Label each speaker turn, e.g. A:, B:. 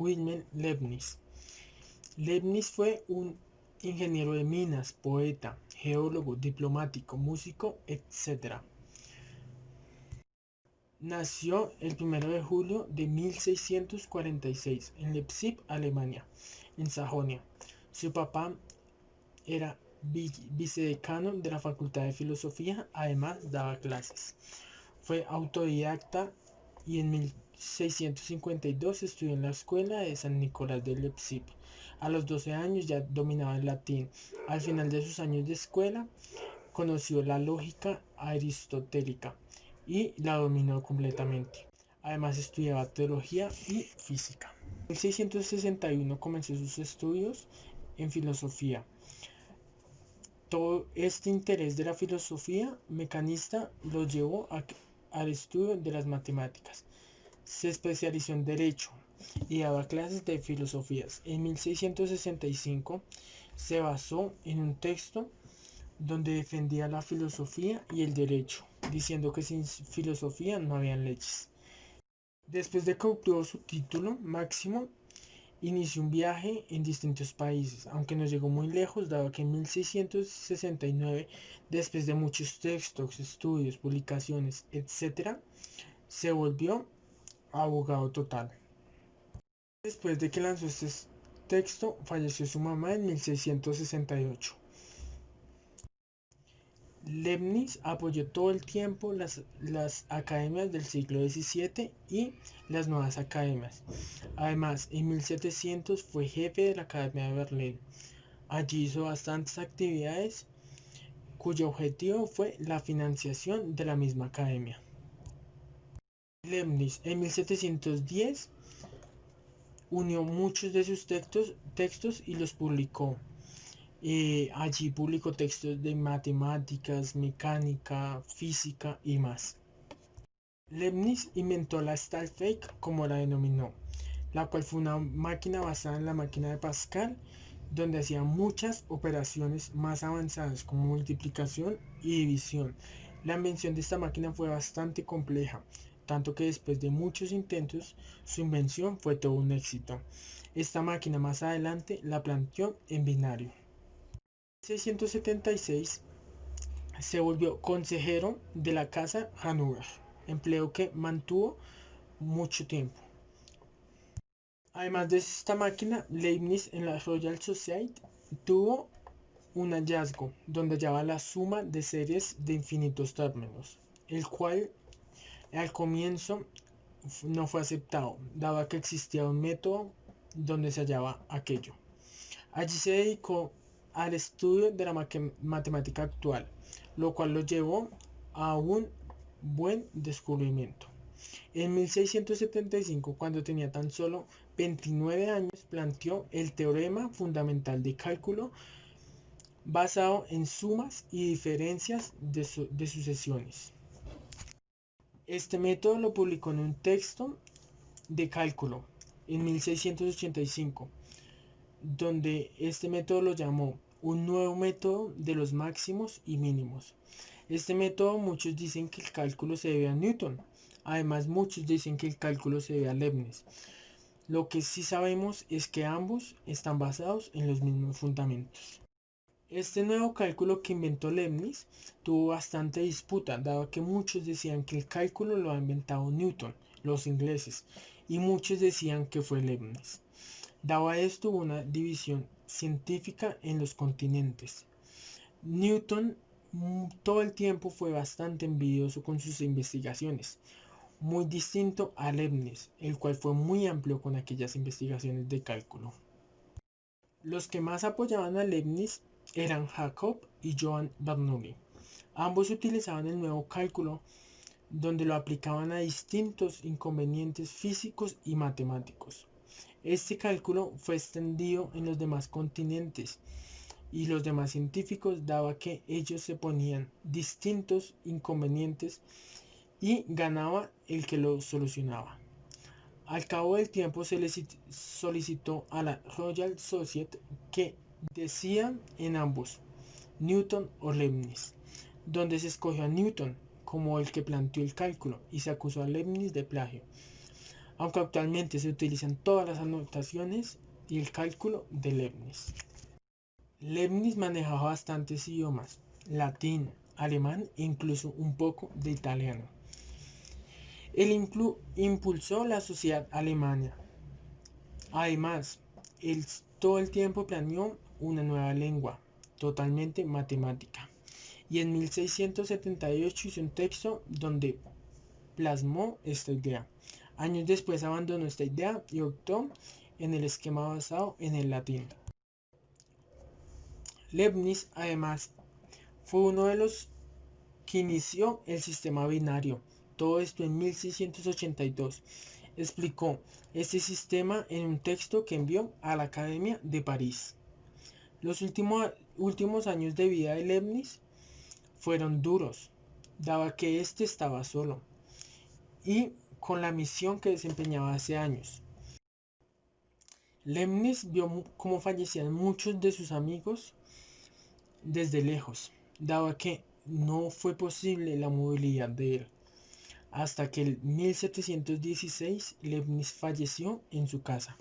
A: Wilhelm Leibniz. Leibniz fue un ingeniero de minas, poeta, geólogo, diplomático, músico, etc. Nació el 1 de julio de 1646 en Leipzig, Alemania, en Sajonia. Su papá era vicedecano de la Facultad de Filosofía, además daba clases. Fue autodidacta y en 1652 estudió en la escuela de San Nicolás de Leipzig. A los 12 años ya dominaba el latín. Al final de sus años de escuela conoció la lógica aristotélica y la dominó completamente. Además estudiaba teología y física. En 1661 comenzó sus estudios en filosofía. Todo este interés de la filosofía mecanista lo llevó al estudio de las matemáticas. Se especializó en Derecho y daba clases de filosofías. En 1665 se basó en un texto donde defendía la filosofía y el derecho, diciendo que sin filosofía no habían leyes. Después de que obtuvo su título máximo, inició un viaje en distintos países, aunque no llegó muy lejos, dado que en 1669, después de muchos textos, estudios, publicaciones, etc., se volvió abogado total. Después de que lanzó este texto, falleció su mamá en 1668. Leibniz apoyó todo el tiempo las academias del siglo XVII y las nuevas academias. Además, en 1700 fue jefe de la Academia de Berlín. Allí hizo bastantes actividades cuyo objetivo fue la financiación de la misma academia. Leibniz en 1710 unió muchos de sus textos y los publicó. Allí publicó textos de matemáticas, mecánica, física y más. Leibniz inventó la Stahlfeder, como la denominó, la cual fue una máquina basada en la máquina de Pascal, donde hacía muchas operaciones más avanzadas como multiplicación y división. La invención de esta máquina fue bastante compleja, tanto que después de muchos intentos, su invención fue todo un éxito. Esta máquina más adelante la planteó en binario. En 1676 se volvió consejero de la Casa Hannover, empleo que mantuvo mucho tiempo. Además de esta máquina, Leibniz en la Royal Society tuvo un hallazgo donde hallaba la suma de series de infinitos términos, el cual al comienzo no fue aceptado, dado que existía un método donde se hallaba aquello. Allí se dedicó al estudio de la matemática actual, lo cual lo llevó a un buen descubrimiento. En 1675, cuando tenía tan solo 29 años, planteó el teorema fundamental de cálculo basado en sumas y diferencias de sucesiones. Este método lo publicó en un texto de cálculo en 1685, donde este método lo llamó un nuevo método de los máximos y mínimos. Este método muchos dicen que el cálculo se debe a Newton, además muchos dicen que el cálculo se debe a Leibniz. Lo que sí sabemos es que ambos están basados en los mismos fundamentos. Este nuevo cálculo que inventó Leibniz tuvo bastante disputa, dado que muchos decían que el cálculo lo ha inventado Newton, los ingleses, y muchos decían que fue Leibniz. Dado a esto hubo una división científica en los continentes. Newton todo el tiempo fue bastante envidioso con sus investigaciones, muy distinto a Leibniz, el cual fue muy amplio con aquellas investigaciones de cálculo. Los que más apoyaban a Leibniz eran Jacob y Johann Bernoulli. Ambos utilizaban el nuevo cálculo, donde lo aplicaban a distintos inconvenientes físicos y matemáticos. Este cálculo fue extendido en los demás continentes y los demás científicos, daba que ellos se ponían distintos inconvenientes y ganaba el que lo solucionaba. Al cabo del tiempo se le solicitó a la Royal Society que decían en ambos, Newton o Leibniz, donde se escogió a Newton como el que planteó el cálculo y se acusó a Leibniz de plagio. aunque actualmente se utilizan todas las anotaciones y el cálculo de Leibniz. Leibniz manejaba bastantes idiomas: latín, alemán e incluso un poco de italiano. Él impulsó la sociedad alemana. Además, él todo el tiempo planeó una nueva lengua, totalmente matemática. Y en 1678 hizo un texto donde plasmó esta idea. Años después abandonó esta idea y optó en el esquema basado en el latín. Leibniz, además, fue uno de los que inició el sistema binario. Todo esto en 1682. Explicó este sistema en un texto que envió a la Academia de París. Los últimos años de vida de Leibniz fueron duros, dado que éste estaba solo y con la misión que desempeñaba hace años. Leibniz vio cómo fallecían muchos de sus amigos desde lejos, dado que no fue posible la movilidad de él, hasta que en 1716 Leibniz falleció en su casa.